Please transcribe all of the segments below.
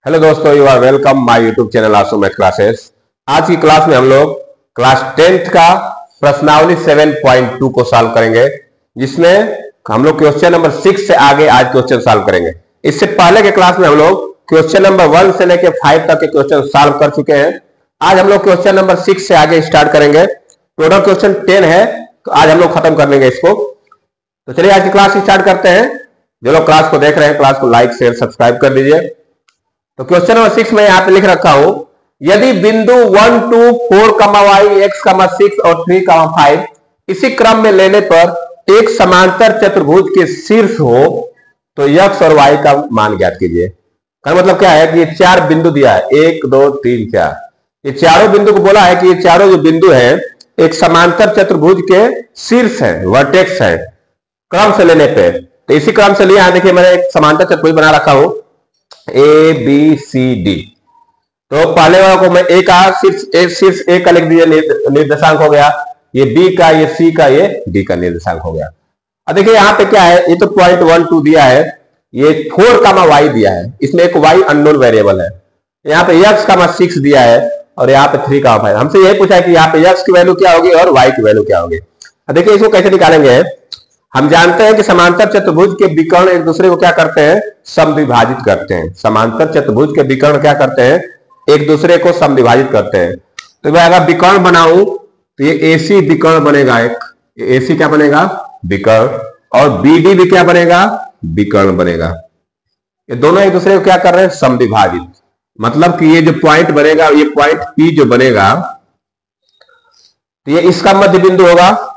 Hello दोस्तों, you are welcome my YouTube channel आसो math classes. आज की क्लास में हम लोग क्लास 10th का प्रश्नावली 7.2 को सॉल्व करेंगे, जिसमें हम लोग क्वेश्चन नंबर 6 से आगे आज क्वेश्चन सॉल्व करेंगे। इससे पहले के क्लास में हम लोग क्वेश्चन नंबर 1 से लेकर 5 तक के क्वेश्चन सॉल्व कर चुके हैं। आज हम लोग क्वेश्चन नंबर 6 से आगे स्टार्ट करेंगे। टोटल क्वेश्चन 10 है, तो आज हम लोग खत्म कर लेंगे इसको। तो चलिए आज की क्लास स्टार्ट करते हैं। जो लोग क्लास को देख रहे हैं, क्लास को लाइक शेयर सब्सक्राइब कर दीजिए। तो क्वेश्चन नंबर 6 में यहाँ पे लिख रखा हूं, यदि बिंदु 1, 2, 4, y, x, 6 और 3, 5 इसी क्रम में लेने पर एक समांतर चतुर्भुज के शीर्ष हो तो x और y का मान ज्ञात कीजिए। का मतलब क्या है कि ये 4 बिंदु दिया है, 1, 2, 3, 4। ये चारों बिंदु को बोला है कि ये चारों जो बिंदु है एक समांतर चतुर्भुज के शीर्ष है, वर्टेक्स है, क्रम से लेने पे। तो इसी क्रम से लिया, देखिए मैंने एक समांतर चतुर्भुज बना रखा हूं ए बी सी डी। तो पहले वाले को मैं ए का शीर्ष ए का लिख दीजिए, निर्देशांक हो गया। ये बी का, ये सी का, ये डी का निर्देशांक हो गया। अब देखिए यहाँ पे क्या है, ये तो पॉइंट 1, 2 दिया है, ये 4, y दिया है, इसमें एक y अननोन वेरिएबल है। यहाँ पे x, 6 दिया है और यहाँ पे 3, 5। हमसे यही पूछा है कि यहाँ पे x की वैल्यू क्या होगी और y की वैल्यू क्या होगी। अब देखिए इसको कैसे निकालेंगे। हम जानते हैं कि समांतर चतुर्भुज के विकर्ण एक दूसरे को क्या करते हैं, समद्विभाजित करते हैं। समांतर चतुर्भुज के विकर्ण क्या करते हैं, एक दूसरे को समद्विभाजित करते हैं। तो मैं अगर विकर्ण बनाऊं तो ये AC विकर्ण बनेगा, एक AC क्या बनेगा, विकर्ण, और BD भी क्या बनेगा, विकर्ण बनेगा। ये दोनों एक दूसरे को क्या कर रहे हैं, समद्विभाजित। मतलब कि ये जो पॉइंट बनेगा, ये पॉइंट P जो बनेगा, तो ये इसका मध्य बिंदु होगा,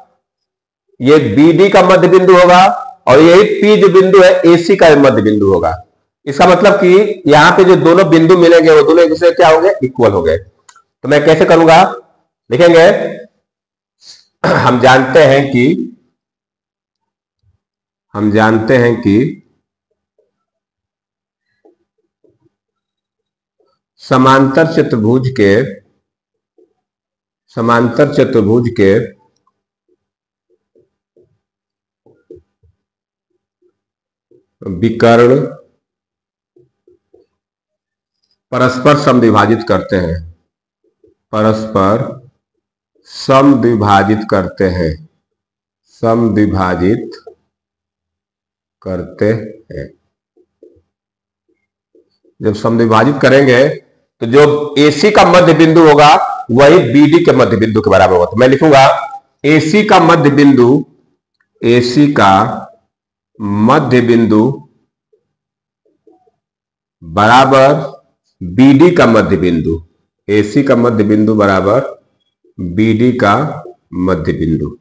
ये BD का मध्य बिंदु होगा, और यही P जो बिंदु है AC का मध्य बिंदु होगा। इसका मतलब कि यहाँ पे जो दोनों बिंदु मिलेंगे वो दोनों एक दूसरे क्या हो गए, इक्वल हो गए। तो मैं कैसे करूंगा, लिखेंगे, हम जानते हैं कि समांतर चतुर्भुज के विकर्ण परस्पर समद्विभाजित करते हैं, जब समद्विभाजित करेंगे तो जो AC का मध्य बिंदु होगा वही BD के मध्य बिंदु के बराबर होगा। तो मैं लिखूंगा AC का मध्य बिंदु बराबर BD का मध्य बिंदु। AC का मध्य बिंदु बराबर BD का मध्य बिंदु।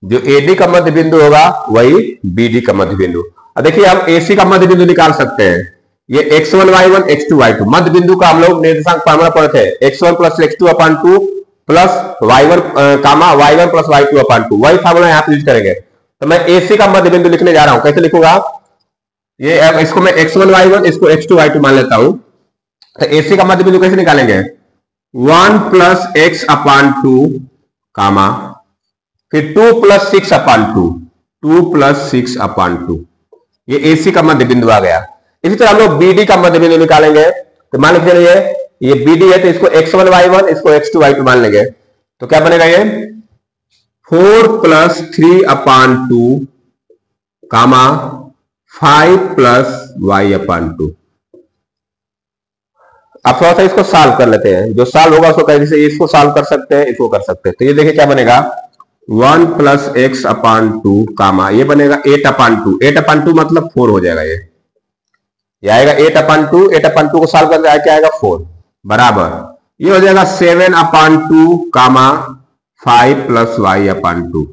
जो AD का मध्य बिंदु होगा वही BD का मध्य बिंदु। अब देखिए हम AC का मध्य बिंदु निकाल सकते हैं। ये x1 y1 x2 y2 मध्य बिंदु का हम लोग निर्देशांक फॉर्मूला पढ़े थे, x1 + x2/2 plus y1 + y2/2। वही फॉर्मूला यहाँ पे यूज करेंगे। तो मैं AC का मध्य बिंदु लिखने जा रहा हूं, कैसे लिखूंगा, ये इसको मैं x1 y1 इसको x2 y2 मान लेता हूं। तो AC का मध्य बिंदु कैसे निकालेंगे, 1 + x/2 कामा फिर 2 + 6/2 ये AC का मध्य बिंदु आ गया। इसी तरह हम लोग BD का मध्य बिंदु निकालेंगे। तो मान लीजिए ये BD है, तो इसको x1 y1 इसको x2 y2 मान लेंगे। तो क्या बनेगा, ये 4 + 3/2 कामा 5 + y/2। अब थोड़ा सा इसको सॉल्व कर लेते हैं। जो सॉल्व होगा उसको कैसे, इसको सॉल्व कर सकते हैं, इसको कर सकते हैं। तो ये देखिए क्या बनेगा, 1 + x/2 कामा ये बनेगा 8/2। 8/2 मतलब 4 हो जाएगा। ये आएगा 8/2 को सॉल्व करके क्या आएगा, 4 बराबर ये हो जाएगा 7/2 कामा 5 + y/2।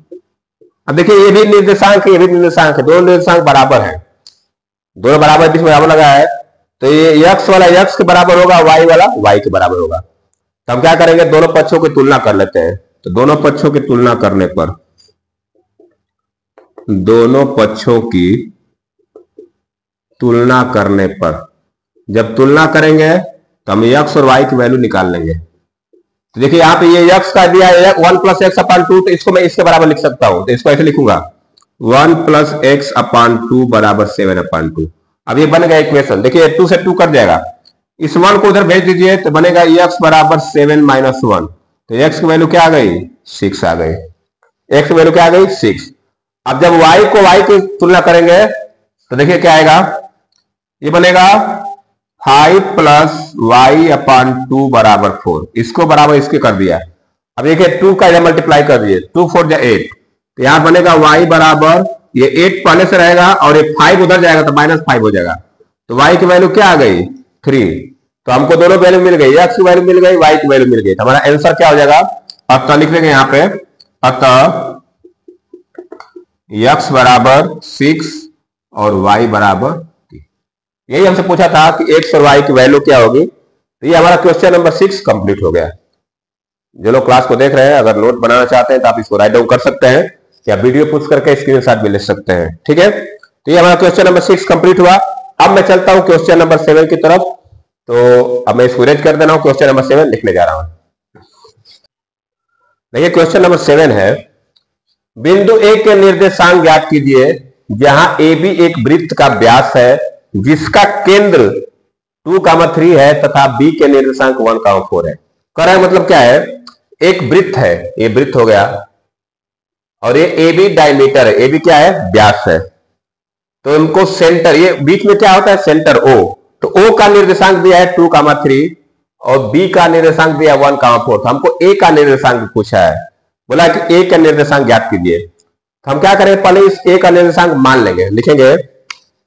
अब देखिए ये भी निर्देशांक है, ये भी निर्देशांक है, दोनों निर्देशांक बराबर है, दोनों बराबर, बीच में बराबर लगा है। तो ये x वाला x के बराबर होगा, y वाला y के बराबर होगा। तो हम क्या करेंगे, दोनों पक्षों की तुलना कर लेते हैं। तो दोनों पक्षों की तुलना करने पर जब तुलना करेंगे तो हम x और y की वैल्यू निकाल लेंगे। तो देखिए यहाँ पे ये x का दिया है 1 + x/2, तो इसको मैं इसके बराबर लिख सकता हूं। तो इसको ऐसे लिखूंगा 1 + x/2 = 7/2। अब ये बन गया इक्वेशन। देखिए 2 से 2 कट जाएगा, इस 1 को उधर भेज दीजिए तो बनेगा x बराबर 7 माइनस 1। तो x की वैल्यू क्या आ गई? 6 आ गई। x की वैल्यू क्या आ गई? 6। अब जब y को y की तुलना करेंगे तो देखिए क्या आएगा, ये बनेगा 5 प्लस वाई अपॉन 2 बराबर 4। इसको बराबर इसके कर दिया। अब देखिए 2 का इधर मल्टीप्लाई कर दिए, 2 4 जा 8, तो यहां बनेगा y बराबर, ये 8 पहले से रहेगा और ये 5 उधर जाएगा तो -5 हो जाएगा। तो y की वैल्यू क्या आ गई? 3। तो हमको दोनों वैल्यू मिल गई, x की वैल्यू मिल गई, y की वैल्यू मिल गई। तो हमारा आंसर क्या हो जाएगा? अतः लिख देंगे यहां पे, अतः x बराबर 6 और y बराबर 3। यही हमसे पूछा था कि x और y की वैल्यू क्या होगी। तो ये हमारा क्वेश्चन नंबर 6 कंप्लीट हो गया। जो लोग क्लास को देख रहे हैं, अगर नोट बनाना चाहते हैं तो आप इसको राइट डाउन कर सकते हैं या वीडियो पुश करके स्क्रीनशॉट भी ले सकते हैं। ठीक है, तो ये हमारा क्वेश्चन नंबर 6 कंप्लीट हुआ। अब मैं चलता हूं क्वेश्चन नंबर 7 की तरफ। तो अब मैं इसको रेज कर देना हूं, क्वेश्चन नंबर 7 लिखने जा रहा हूं। देखिए क्वेश्चन नंबर 7 है, बिंदु ए के निर्देशांक ज्ञात कीजिए जहां ए बी एक वृत्त का व्यास है जिसका केंद्र 2,3 है तथा बी के निर्देशांक 1,4 है। कह रहा है मतलब क्या है, एक वृत्त है, ये वृत्त हो गया और ये ए बी डायमीटर है, ए बी क्या है? व्यास है। तो इनको सेंटर, ये बीच में क्या होता है? Centre O. तो ओ का निर्देशांक दिया है 2,3 और बी का निर्देशांक दिया 1,4। तो हमको ए का निर्देशांक पूछा है, बोला कि ए का निर्देशांक ज्ञात कीजिए। तो हम क्या करेंगे, पहले इस ए का निर्देशांक मान लेंगे, लिखेंगे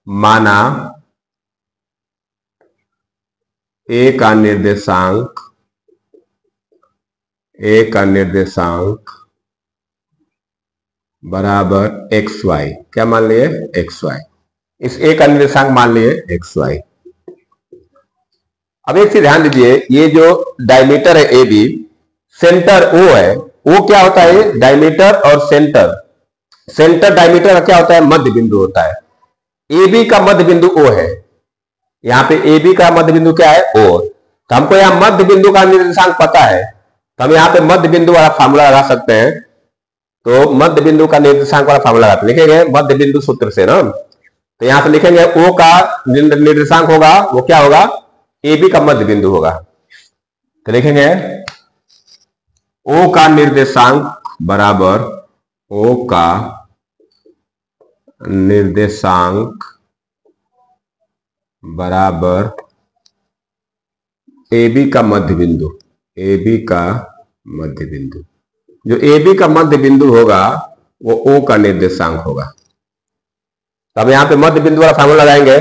माना ए का निर्देशांक बराबर एक्स वाई। क्या मान लिए? X Y. इस ए का निर्देशांक मान लिए एक्स वाई। अब एक चीज ध्यान दीजिए, ये जो डायमीटर है ए बी, सेंटर ओ है। ओ क्या होता है? डायमीटर और सेंटर। सेंटर डायमीटर का क्या होता है? मध्य बिंदु होता है। ए बी का मध्य बिंदु ओ है, यहाँ पे ए बी का मध्य बिंदु क्या है? ओ। तो हमको यहाँ मध्य बिंदु का निर्देशांक पता है, तो हम यहाँ पे मध्य बिंदु वाला फार्मूला लगा सकते हैं। तो मध्य बिंदु का निर्देशांक वाला फार्मूला लगाते लिखेंगे मध्य बिंदु सूत्र से ना। तो यहां पे लिखेंगे ओ का निर्देशांक होगा, वो क्या होगा? ए बी का मध्य बिंदु होगा। तो लिखेंगे ओ का निर्देशांक बराबर, ओ का निर्देशांक बराबर ए बी का मध्य बिंदु, ए बी का मध्य बिंदु। जो ए बी का मध्य बिंदु होगा वो ओ का निर्देशांक होगा। तो अब यहां पे मध्य बिंदु वाला फार्मूला लगाएंगे।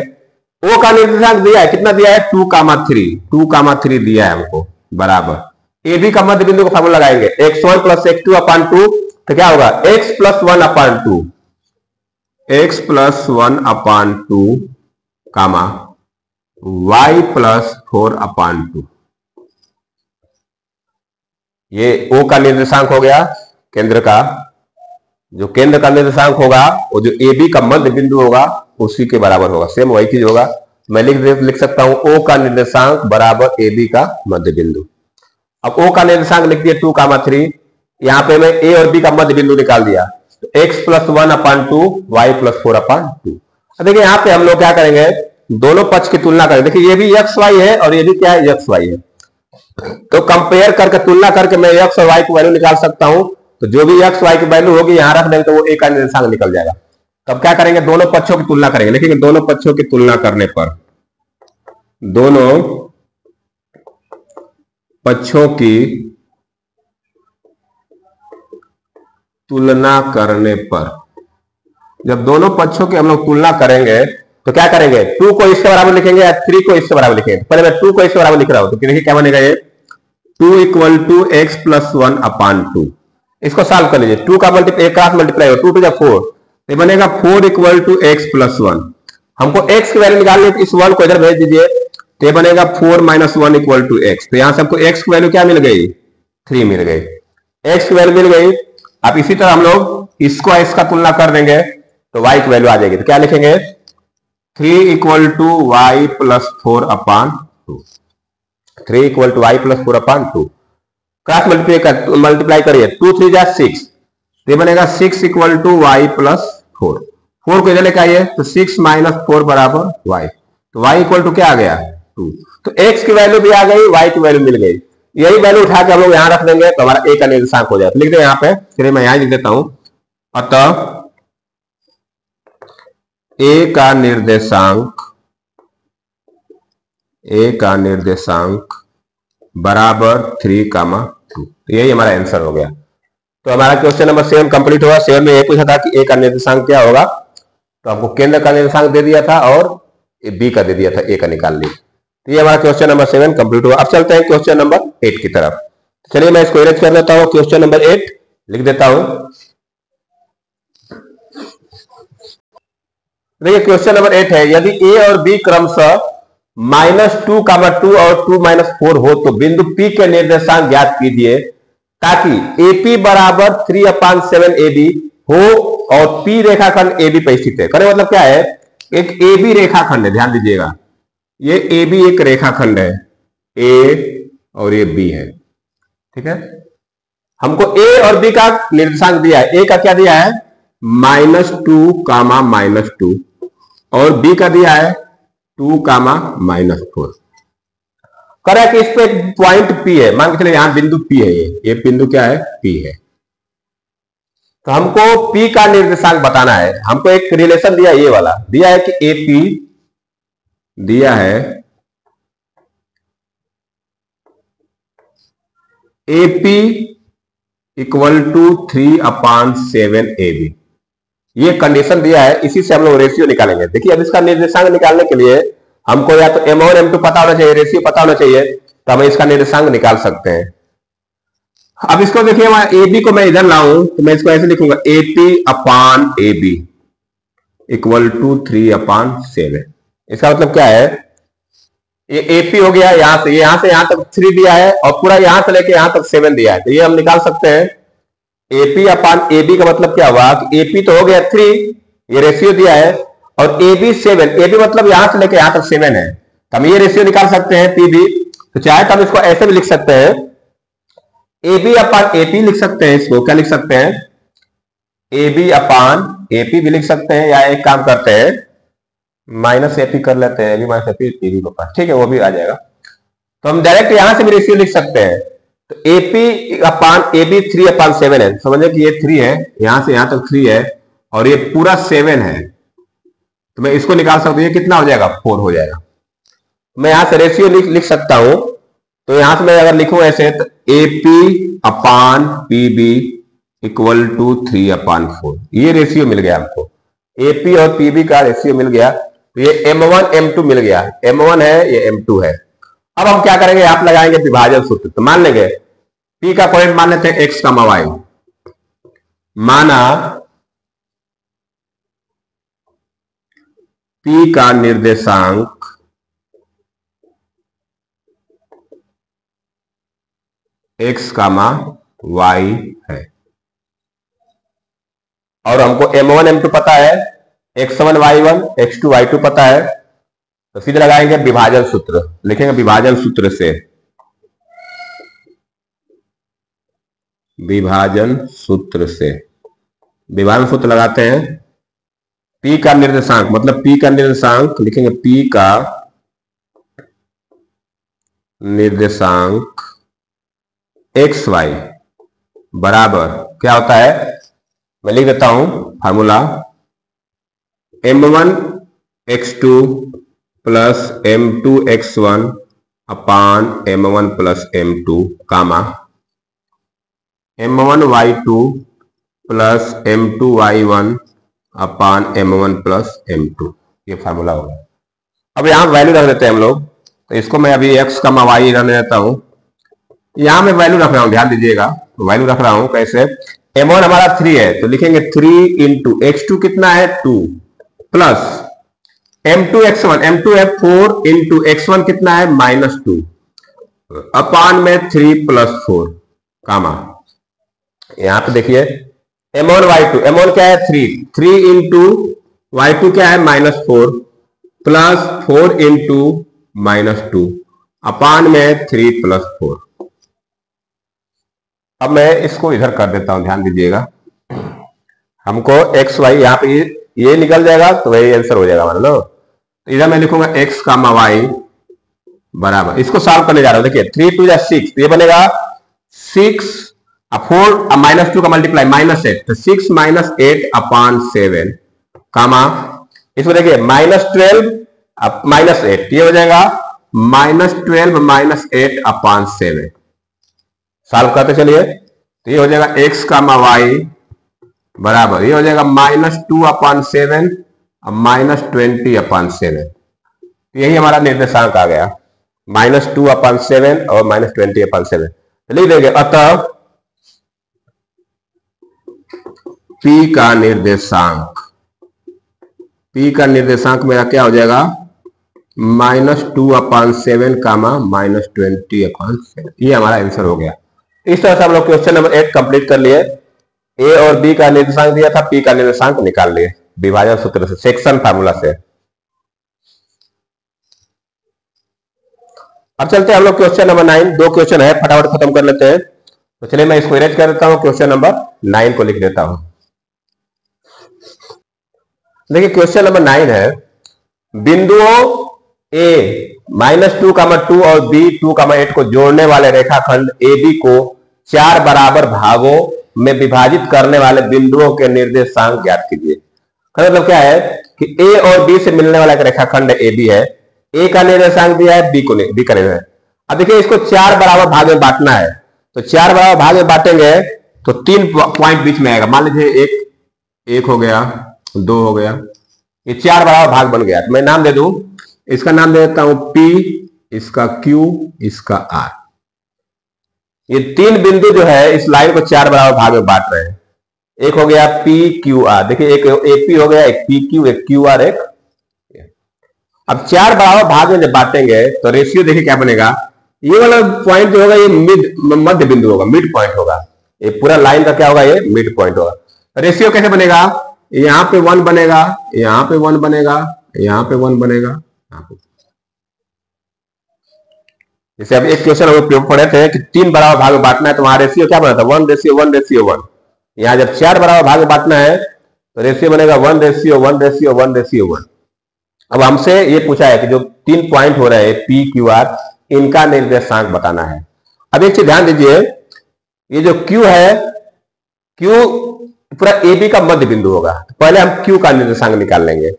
ओ का निर्देशांक दिया है, कितना दिया है? 2,3, 2,3 दिया है हमको, बराबर ए बी का मध्य बिंदु का फार्मूला लगाएंगे, x1 प्लस x2 अपॉन 2। तो क्या होगा? x plus 1 upon 2, x plus 1 upon 2 कामा y प्लस 4 अपॉन 2। ये ओ का निर्देशांक हो गया केंद्र का। जो केंद्र का निर्देशांक होगा वो जो ए बी का मध्य बिंदु होगा उसी के बराबर होगा, सेम वही चीज होगा। मैं लिख सकता हूं ओ का निर्देशांक बराबर ए बी का मध्य बिंदु। अब ओ का निर्देशांक लिख दिया 2,3, यहां पे मैं ए और बी का मध्य बिंदु निकाल दिया। तो x plus 1 upon 2, Y plus 4 upon 2। देखिए यहां पे हम लोग क्या करेंगे, दोनों पक्ष की तुलना करेंगे। देखिए ये भी एक्स वाई है और ये भी क्या है? एक्स वाई है। तो कंपेयर करके, तुलना करके मैं एक्स और वाई की वैल्यू निकाल सकता हूं। तो जो भी एक्स वाई की वैल्यू होगी यहां रख देंगे तो वो ए का निर्देशांक निकल जाएगा। तब क्या करेंगे? दोनों पक्षों की तुलना करेंगे। देखिए दोनों पक्षों की तुलना करने पर, दोनों पक्षों की तुलना करने पर, जब दोनों पक्षों की हम लोग तुलना करेंगे तो क्या करेंगे? 2 को इसके बराबर लिखेंगे या 3 को इसके बराबर लिखेंगे। पहले मैं 2 को इसके बराबर लिख रहा हूं, तो देखिए क्या बनेगा? ये 2 equal to X plus 1 upon 2। इसको सॉल्व कर लीजिए। 2 का मल्टीप्लाई हो 2 टू 4, ये बनेगा 4 इक्वल टू एक्स प्लस 1। हमको x की वैल्यू निकालनी है, तो इस 1 को इधर भेज दीजिए, तो ये बनेगा 4 माइनस 1 इक्वल टू एक्स। तो यहां से हमको x की वैल्यू क्या मिल गई? 3 मिल गई। x की वैल्यू मिल गई। अब इसी तरह हम लोग इसको इसका तुलना कर देंगे तो y की वैल्यू आ जाएगी। तो क्या लिखेंगे? 3 equal to Y plus 4 upon 2। 3 equal to Y plus 4 upon 2। Cross multiply करिए, 2 3 जा 6, तो बनेगा 6 इक्वल टू वाई प्लस 4। 4 को इधर लेके आइए तो 6 माइनस 4 बराबर y। तो y इक्वल टू क्या आ गया? 2। तो x की वैल्यू भी आ गई, y की वैल्यू मिल गई। यही वैल्यू उठा के हम लोग यहां रख देंगे तो हमारा a का निर्देशांक हो जाएगा। लिख दे यहां पे, चलिए मैं यहां लिख देता हूं। अतः a का निर्देशांक बराबर 3,2। यही हमारा आंसर हो गया। तो हमारा क्वेश्चन नंबर 7 कंप्लीट हुआ। 7 में ये पूछा था कि a का निर्देशांक क्या होगा, तो आपको केंद्र का निर्देशांक दे दिया था और b का दे दिया था, a का निकाल लिया। तो ये हमारा क्वेश्चन नंबर 7 कंप्लीट हुआ। अब चलते हैं क्वेश्चन नंबर 8 की तरफ। चलिए मैं इसको इरेज कर देता हूं। क्वेश्चन नंबर 8 लिख देता हूं। देखिए क्वेश्चन नंबर 8 है, यदि a और b क्रमशः -2,2 और 2-4 हो तो बिंदु P के निर्देशांक ज्ञात कीजिए ताकि AP बराबर 3/7 AB हो और P रेखाखंड AB पर स्थित है। करे मतलब क्या है, एक AB रेखाखंड है, ध्यान दीजिएगा, ये AB एक रेखाखंड है, A और ये B है, ठीक है। हमको A और B का निर्देशांक दिया है। A का क्या दिया है, -2, और B का दिया है 2, -4। करें कि इस पे पॉइंट P है, मान के चलिए यहां बिंदु P है, ये बिंदु क्या है, P है। तो हमको P का निर्देशांक बताना है। हमको एक रिलेशन दिया, ये वाला दिया है कि AP दिया है, AP = 3/7 AB। ये कंडीशन दिया है, इसी से हम लोग रेशियो निकालेंगे। देखिए अब इसका निर्देशांक निकालने के लिए हमको या तो M1 M2 पता होना चाहिए, रेशियो पता होना चाहिए, तो हम इसका निर्देशांक निकाल सकते हैं। अब इसको देखिए, AB को मैं इधर लाऊं तो मैं इसको ऐसे लिखूंगा, AP/AB = 3/7। इसका मतलब क्या है, ये AP हो गया, यहां से यहां तक 3 दिया है और पूरा यहां से लेके यहां तक 7 दिया है, तो ये हम निकाल सकते हैं। AP/AB का मतलब क्या हुआ कि AP तो हो गया 3, ये रेशियो दिया है, और AB 7, AB मतलब यहां से लेके यहां तक 7 है, तो हम ये रेशियो निकाल सकते हैं PB। तो चाहे तो हम इसको ऐसे भी लिख सकते हैं, AB/AP लिख सकते हैं, इसको क्या लिख सकते हैं, AB/AP भी लिख सकते हैं, या एक काम करते हैं -AP कर लेते हैं, AB-AP PB के पास, ठीक है, वो भी आ जाएगा। तो हम डायरेक्ट यहां से भी रेशियो लिख सकते हैं। तो AP/AB 3/7 है, समझे कि ये 3 है, यहां से यहां तक 3 है और ये पूरा 7 है, तो मैं इसको निकाल सकता हूं, ये कितना हो जाएगा, 4 हो जाएगा। मैं यहां से रेशियो लिख सकता हूं। तो यहां से मैं अगर लिखूं ऐसे, तो AP/PB = 3/4, ये रेशियो मिल गया हमको, AP और PB का रेशियो मिल गया। तो ये M1 M2 मिल गया, M1 है, ये M2 है। अब हम क्या करेंगे, आप लगाएंगे विभाजन सूत्र। तो मान लेंगे P का पॉइंट मान लेते हैं x, y, माना P का निर्देशांक x, y है, और हमको M1 M2 पता है, x1 y1 x2 y2 पता है। तो सीधे लगाएंगे विभाजन सूत्र, लिखेंगे विभाजन सूत्र से, विभाजन सूत्र लगाते हैं। P का निर्देशांक मतलब P का निर्देशांक लिखेंगे, P का निर्देशांक x y बराबर क्या होता है, मैं लिख देता हूं formula, M1 x2 + M2 x1 / M1 + M2, M1 y2 + M2 y1 / M1 + M2, ये फार्मूला होगा। अब यहां वैल्यू रख देते हैं हम लोग। तो इसको मैं अभी x, y रहने देता हूं, यहां मैं वैल्यू रख रहा हूं, ध्यान दीजिएगा, वैल्यू रख रहा हूं कैसे, M1 हमारा 3 है, तो लिखेंगे 3 × x2 कितना है 2, प्लस M2 x1, M2 है 4 × x1 कितना है -2, अपान में 3 + 4, यहां पे देखिए M1 y2, M1 क्या है 3 × y2 क्या है -4, प्लस 4 × -2, अपान में 3 + 4। अब मैं इसको इधर कर देता हूं, ध्यान दीजिएगा, हमको x y यहां पे ये निकल जाएगा, तो वही आंसर हो जाएगा, मान लो। तो इधर मैं लिखूंगा x, y बराबर, इसको सॉल्व करने जा रहा हूं। देखिए 3 2 6, ये बनेगा 6 4 -2 का मल्टीप्लाई -8, तो 6 -8 अपॉन 7 कामा, इसको देखिए -12 -8, ये हो जाएगा -12 -8 अपॉन 7। सॉल्व करते चलिए, तो ये हो जाएगा x कामा y बराबर, ये हो जाएगा -2 अपॉन 7 और -20 अपॉन 7। यही हमारा निर्देशांक आ गया, -2 अपॉन 7 और -20 अपॉन 7। लिख देंगे अतः P का निर्देशांक मेरा क्या हो जाएगा, -2 अपॉन 7 कामा -20 अपॉन 7। ये हमारा आंसर हो गया। इस तरह से हम लोग क्वेश्चन नंबर 8 कंप्लीट कर लिए। ए और बी का निर्देशांक दिया था, पी का निर्देशांक निकाल लिए विभाजन सूत्र से, सेक्शन फार्मूला से। अब चलते हैं हम लोग क्वेश्चन नंबर 9। 2 क्वेश्चन है, फटाफट खत्म कर लेते हैं। तो चलिए मैं इसको इरेज कर देता हूं, क्वेश्चन नंबर 9 को लिख देता हूं। देखिए क्वेश्चन नंबर 9 है, बिंदुओं A -2, 2 और B 2, 8 को जोड़ने वाले रेखाखंड AB को 4 बराबर भागों में विभाजित करने वाले बिंदुओं के निर्देशांक ज्ञात कीजिए। मतलब क्या है कि A और B से मिलने वाला एक रेखाखंड AB है, A का निर्देशांक दिया है, B का निर्देशांक। अब देखिए इसको 4 बराबर भाग में बांटना है, तो 4 बराबर भाग में बांटेंगे तो 3 पॉइंट बीच में आएगा। मान लीजिए एक हो गया, 2 हो गया, ये 4 बराबर भाग बन गया। तो मैं नाम दे दूं, इसका नाम दे देता हूं P, इसका Q, इसका R। ये 3 बिंदु जो है इस लाइन को 4 बराबर भाग में बांट रहे हैं। एक हो गया P Q R, देखिए एक P हो गया, एक PQ, एक QR, एक। अब 4 बराबर भाग में जब बांटेंगे तो रेशियो देखिए क्या बनेगा, ये वाला पॉइंट जो होगा ये मध्य बिंदु होगा, मिड पॉइंट होगा। ये पूरा लाइन का क्या होगा, ये मिड पॉइंट होगा। रेशियो कैसे बनेगा, यहां पे 1 बनेगा, यहां पे 1 बनेगा, यहां पे 1 बनेगा, यहां पे। जैसे अब एक क्वेश्चन हम लोग पढ़े थे कि 3 बराबर भाग में बांटना है, तो वहां रेशियो क्या बना था, 1:1:1। यहां जब 4 बराबर भाग में बांटना है तो रेशियो बनेगा 1:1:1:1। अब हमसे ये पूछा है कि जो 3 पॉइंट हो रहे हैं P Q R, इनका निर्देशांक बताना है। अब एक चीज ध्यान दीजिए, ये जो Q है, Q पूरा AB का मध्य बिंदु होगा। तो पहले हम Q का निर्देशांक निकाल लेंगे।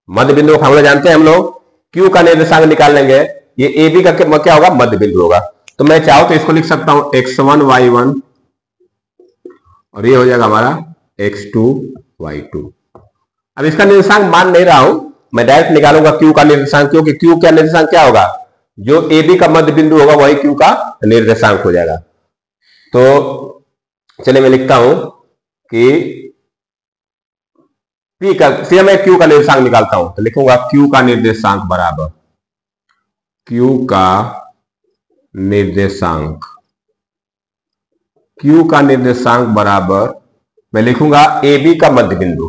मध्य बिंदु का हम लोग जानते हैं, हम लोग Q का निर्देशांक निकाल लेंगे। ये AB का क्या होगा, मध्य बिंदु होगा। तो मैं चाहूं तो इसको लिख सकता हूं x1 y1 और ये हो जाएगा हमारा x2 y2। अब इसका निर्देशांक मान नहीं रहा हूं, मैं डायरेक्ट निकालूंगा Q का निर्देशांक, क्योंकि Q का निर्देशांक क्या होगा, जो AB का मध्य बिंदु होगा वही Q का निर्देशांक हो जाएगा। तो चलिए मैं लिखता हूं कि P का, मैं Q का निर्देशांक निकालता हूं, तो लिखूंगा Q का निर्देशांक बराबर, Q का निर्देशांक, Q का निर्देशांक बराबर मैं लिखूंगा AB का मध्य बिंदु,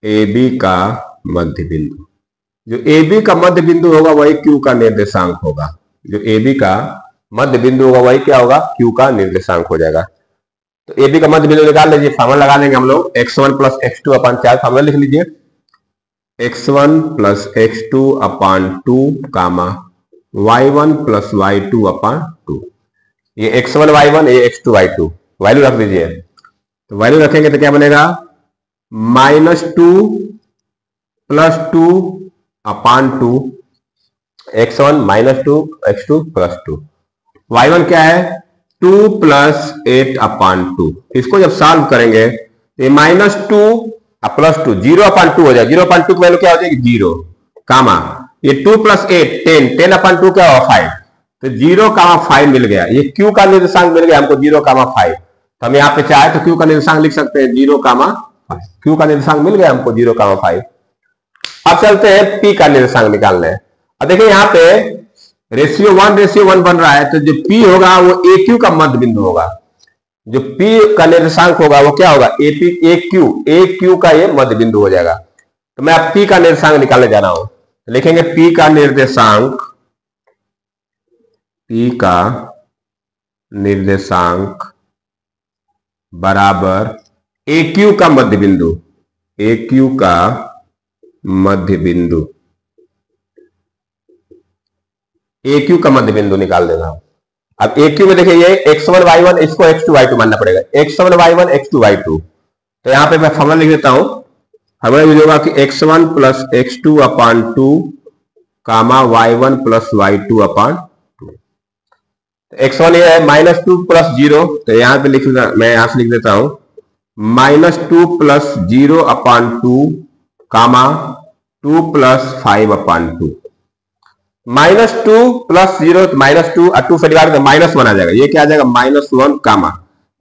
AB का मध्य बिंदु। जो AB का मध्य बिंदु होगा वही Q का निर्देशांक होगा। जो AB का मध्य बिंदु होगा वही क्या होगा, Q का निर्देशांक हो जाएगा। तो AB का मध्य बिंदु निकाल लीजिए, फार्मूला लगा देंगे हम लोग, x1 + x2 अपॉन 4। फार्मूला लिख लीजिए, x1 + x2 अपॉन 2 कामा y1 + y2 अपॉन 2। ये x1 y1, ये x2 y2, वैल्यू रख दीजिए। तो वैल्यू रखेंगे तो क्या बनेगा, -2 + 2 अपॉन 2, x1 -2 x2 + 2। y1 क्या है, 2 + 8 अपॉन 2। इसको जब सॉल्व करेंगे ये -2 + 2 0 अपॉन 2 हो जाएगा। 0 अपॉन 2 की वैल्यू क्या हो जाएगी, 0 कामा ये 2 + 8 10 अपॉन 2 क्या होगा, 5। तो 0, 5 मिल गया। ये Q का निर्देशांक मिल गया हमको, 0, 5। तो हम यहाँ पे चाहे तो Q का निर्देशांक लिख सकते हैं 0, 5। Q का निर्देशांक मिल गया हमको 0, 5। अब चलते हैं P का निर्देशांक निकालने। अब देखिए यहाँ पे रेशियो 1:1 बन रहा है, तो जो P होगा वो AQ का मध्य बिंदु होगा। जो P का निर्देशांक होगा वो क्या होगा, AQ का ये मध्य बिंदु हो जाएगा। तो मैं अब P का निर्देशांक निकालने जा रहा हूं, लिखेंगे P का निर्देशांक बराबर AQ का मध्य बिंदु, AQ का मध्य बिंदु ए क्यू का मध्य बिंदु निकाल देना। अब ए क्यू में देखिए ये x1 y1, इसको x2 y2 मानना पड़ेगा, x1 y1 x2 y2। तो यहां पे मैं फॉर्मूला लिख देता हूं, फॉर्मूला यूज होगा कि x1 प्लस x2 अपान 2 कामा y1 प्लस y2 अपान 2। x1 ये है -2 प्लस 0, तो यहां पे मैं यहां से लिख देता हूं -2 प्लस 0 अपान 2 कामा 2 प्लस 5 अपान 2। -2 प्लस 0 -2 और 2 से डिवाइड कर -1 आ जाएगा, ये क्या आ जाएगा -1 कामा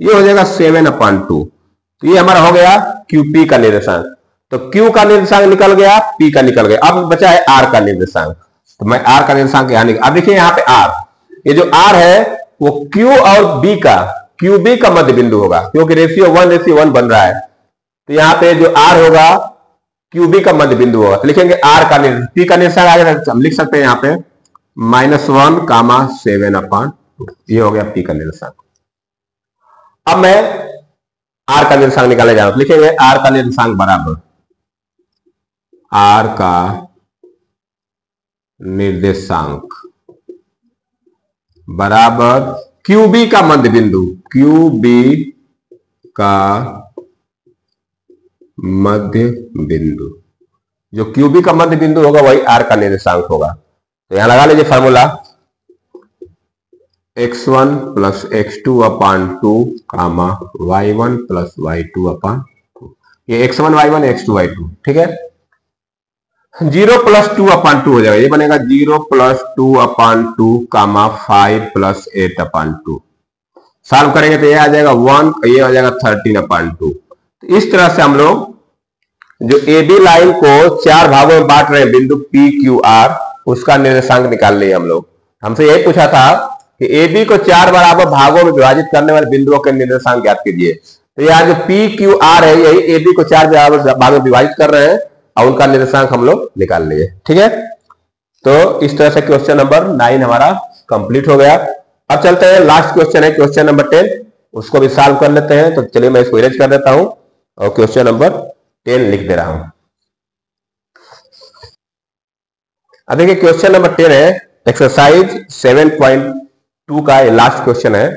ये हो जाएगा 7 अपान 2। तो ये हमारा हो गया QP का निर्देशांक। तो Q का निर्देशांक निकल गया, P का निकल गया, अब बचा है R का निर्देशांक। तो मैं R का निर्देशांक यहां निकल, अब देखिए यहाँ पे R, ये जो R है वो Q और B का QB का मध्य बिंदु होगा, क्योंकि रेशियो 1:1 बन रहा है। तो यहाँ पे जो R होगा QB का मध्य बिंदु होगा, तो लिखेंगे R का निर्देशांक, P का निर्देशांक आगे हम लिख सकते हैं यहाँ पे -1 कामा 7 अपान 2, ये हो गया P का निर्देशांक। अब मैं R का निर्देशांक निकालने जा रहा हूं, लिखेंगे R का निर्देशांक बराबर R का निर्देशांक बराबर QB का मध्य बिंदु, QB का मध्य बिंदु, जो QB का मध्य बिंदु होगा वही R का निर्देशांक होगा। तो यहां लगा लीजिए फार्मूला x1 प्लस x2 अपान 2 कामा y1 प्लस y2 अपान 2, ये x1 y1 x2 y2, ठीक है। 0 प्लस 2 अपान 2 हो जाएगा, ये बनेगा 0 प्लस 2 अपान 2 कामा 5 प्लस 8 अपान 2। सॉल्व करेंगे तो ये आ जाएगा 1, ये आ जाएगा 13 अपान 2। तो इस तरह से हम लोग जो AB लाइन को 4 भागों में बांट रहे हैं बिंदु P Q R, उसका निर्देशांक निकाल लिए हम लोग। हमसे यही पूछा था कि AB को 4 बराबर भागों में विभाजित करने वाले बिंदुओं के निर्देशांक ज्ञात कीजिए। तो यहाँ जो P Q R है यही AB को 4 बराबर भागों में विभाजित कर रहे हैं और उनका निर्देशांक हम लोग निकाल लिए, ठीक है। तो इस तरह से क्वेश्चन नंबर 9 हमारा कंप्लीट हो गया। अब चलते हैं, लास्ट क्वेश्चन है क्वेश्चन नंबर 10, उसको भी सॉल्व कर लेते हैं। तो चलिए मैं इसको इरेज कर देता हूं और क्वेश्चन नंबर 10 लिख दे रहा हूं। अब देखिए क्वेश्चन नंबर 10 है एक्सरसाइज 7.2 का लास्ट क्वेश्चन है।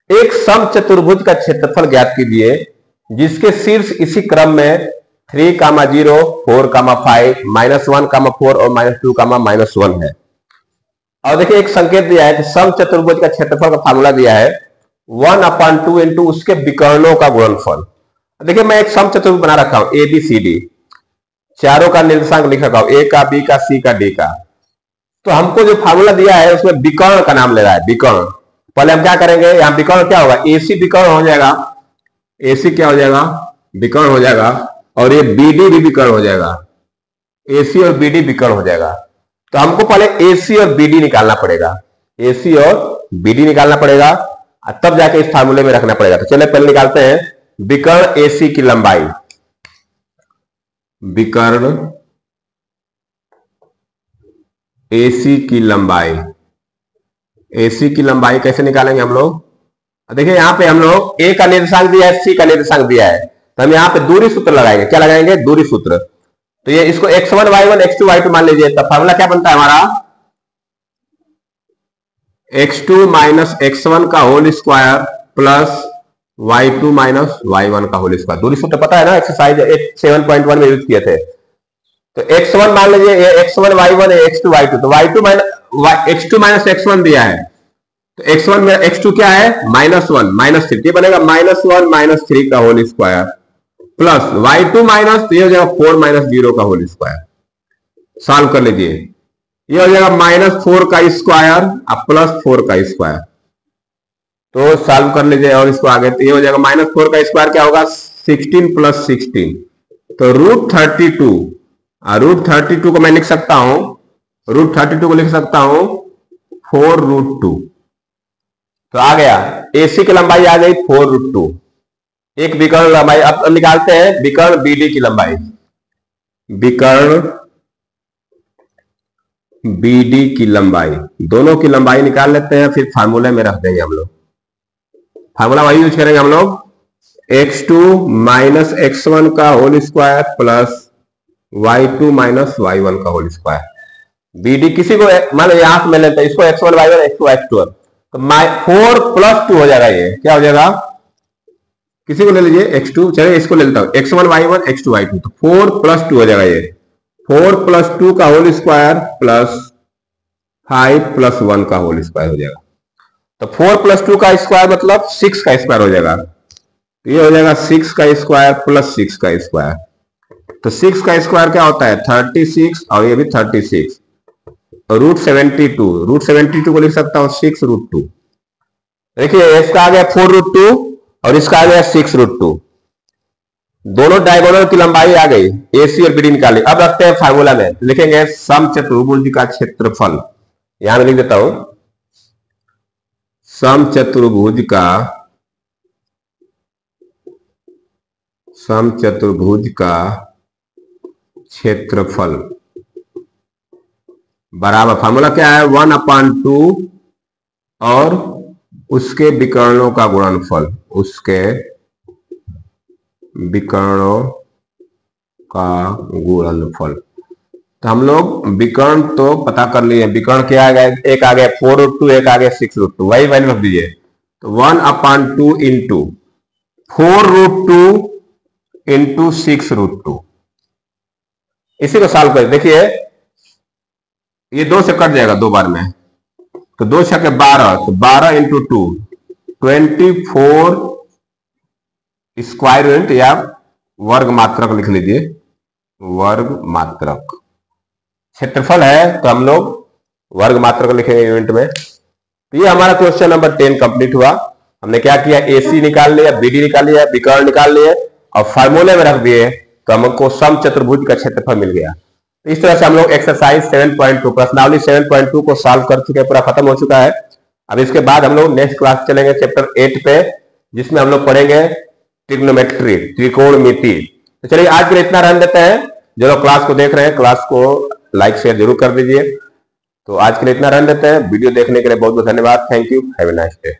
एक समचतुर्भुज का क्षेत्रफल ज्ञात कीजिए जिसके शीर्ष इसी क्रम में 3, 0, 4, 5, -1, 4 और -2, -1 है। और देखिए एक संकेत दिया है कि समचतुर्भुज का क्षेत्रफल का फार्मूला दिया है 1/2 इंटू उसके विकर्णों का गुणनफल। देखिए मैं एक समचतुर्भुज बना रखा हूं ABCD, चारों का निर्देशांक लिख रखा हूं, A का, B का, C का, D का। तो हमको जो फार्मूला दिया है उसमें विकर्ण का नाम ले रहा है, विकर्ण। पहले हम क्या करेंगे, यहां विकर्ण क्या होगा, AC विकर्ण हो जाएगा, AC क्या हो जाएगा, विकर्ण हो जाएगा, और ये BD भी विकर्ण हो जाएगा, AC और BD विकर्ण हो जाएगा। तो हमको पहले AC और BD निकालना पड़ेगा, AC और BD निकालना पड़ेगा, तब जाके इस फार्मूले में रखना पड़ेगा। तो चलिए पहले निकालते हैं विकर्ण AC की लंबाई, विकर्ण AC की लंबाई, AC की लंबाई कैसे निकालेंगे हम लोग। देखिए यहां पे हम लोग A का निर्देशांक दिया है, C का निर्देशांक दिया है, तो हम यहां पे दूरी सूत्र लगाएंगे। क्या लगाएंगे, दूरी सूत्र। तो ये इसको x1 y1 x2 y2 मान लीजिए, तब फार्मूला क्या बनता है हमारा, x2 माइनस x1 का whole square plus y2 minus y1 का होल स्क्वायर। दूरी सूत्र पता है ना, एक्सरसाइज 7.1 में यूज किए थे। तो x1 मान लीजिए, ये x1 y1 है, x2 y2, तो y2 x2 माइनस x1 दिया है, तो x1 में x2 क्या है, -1 -3, ये बनेगा -1 -3 का whole square plus y2 minus, तो ये हो जाएगा 4 -0 का होल स्क्वायर। सॉल्व कर लीजिए, ये हो जाएगा -4 का स्क्वायर और +4 का स्क्वायर। तो सॉल्व कर लीजिए और इसको आगे, तो ये हो जाएगा -4 का स्क्वायर क्या होगा, 16 + 16, तो √32। √32 को मैं लिख सकता हूं, √32 को लिख सकता हूं 4√2। तो आ गया, AC की लंबाई आ गई 4√2, एक विकर्ण लंबाई। अब निकालते हैं विकर्ण BD की लंबाई, विकर्ण BD की लंबाई, दोनों की लंबाई निकाल लेते हैं, फिर फार्मूले में रख देंगे हम लोग। फार्मूला वही यूज करेंगे हम लोग, x2 माइनस x1 का whole square plus y2 minus y1 का होल स्क्वायर। BD किसी को मान लो यहां से मैं लेता हूं इसको x1 y1 x2 x2 तो 4 + 2 हो जाएगा। ये क्या हो जाएगा, किसी को ले लीजिए x2, चलिए इसको ले लेता हूं x1 y1 x2 y2 तो 4 + 2 हो जाएगा। ये 4 + 2 का होल स्क्वायर प्लस 5 + 1 का होल स्क्वायर हो जाएगा। तो 4 + 2 का स्क्वायर मतलब 6 का स्क्वायर हो जाएगा। ये हो जाएगा 6 का स्क्वायर प्लस 6 का स्क्वायर। तो 6 का स्क्वायर क्या होता है 36 और ये भी 36 √72 को लिख सकता हूं 6√2। देखिए इसका आ गया 4√2 और इसका आ गया 6√2। दोनों डायगोनल की लंबाई आ गई, AC और BD निकाली। अब रखते हैं फार्मूला में, लिखेंगे समचतुर्भुज का क्षेत्रफल। यहां मैं लिख देता हूं समचतुर्भुज का क्षेत्रफल बराबर, फार्मूला क्या है 1/2 और उसके विकर्णों का गुणनफल, उसके विकर्णों का गुणनफल। तो हम लोग विकर्ण तो पता कर लिए, विकर्ण क्या आ गया, एक आ गया 4√2 एक आ गया 6√2, वही वैल्यू रख दीजिए। तो 1/2 इंटू 4√2 इंटू 6√2, इसी को सॉल्व कर देखिए ये 2 से कट जाएगा 2 बार में, तो 2 × 12 तो 12 इंटू 2 24 स्क्वायर यूनिट या वर्ग मात्रक लिख लीजिए, वर्ग मात्रक क्षेत्रफल है तो हम लोग वर्ग मात्रक लिखेंगे यूनिट में। तो ये हमारा क्वेश्चन नंबर 10 कंप्लीट हुआ। हमने क्या किया AC निकाल लिया, BD निकाल लिया, विकर्ण निकाल लिए और फार्मूले में रख दिए तो हमको समचतुर्भुज का क्षेत्रफल मिल गया। तो इस तरह से हम लोग एक्सरसाइज 7.2 प्रश्नावली 7.2 को सॉल्व कर चुके हैं, पूरा खत्म हो चुका है। अब इसके बाद हम लोग नेक्स्ट क्लास चलेंगे चैप्टर 8 पे, जिसमें हम लोग पढ़ेंगे ट्रिग्नोमेट्री, त्रिकोणमिति। तो चलिए आज के लिए इतना रहने देते हैं। जो लोग क्लास को देख रहे हैं क्लास को लाइक शेयर जरूर कर दीजिए। तो आज के लिए इतना रहने देते हैं। वीडियो देखने के लिए बहुत बहुत धन्यवाद। Thank you, have a nice day.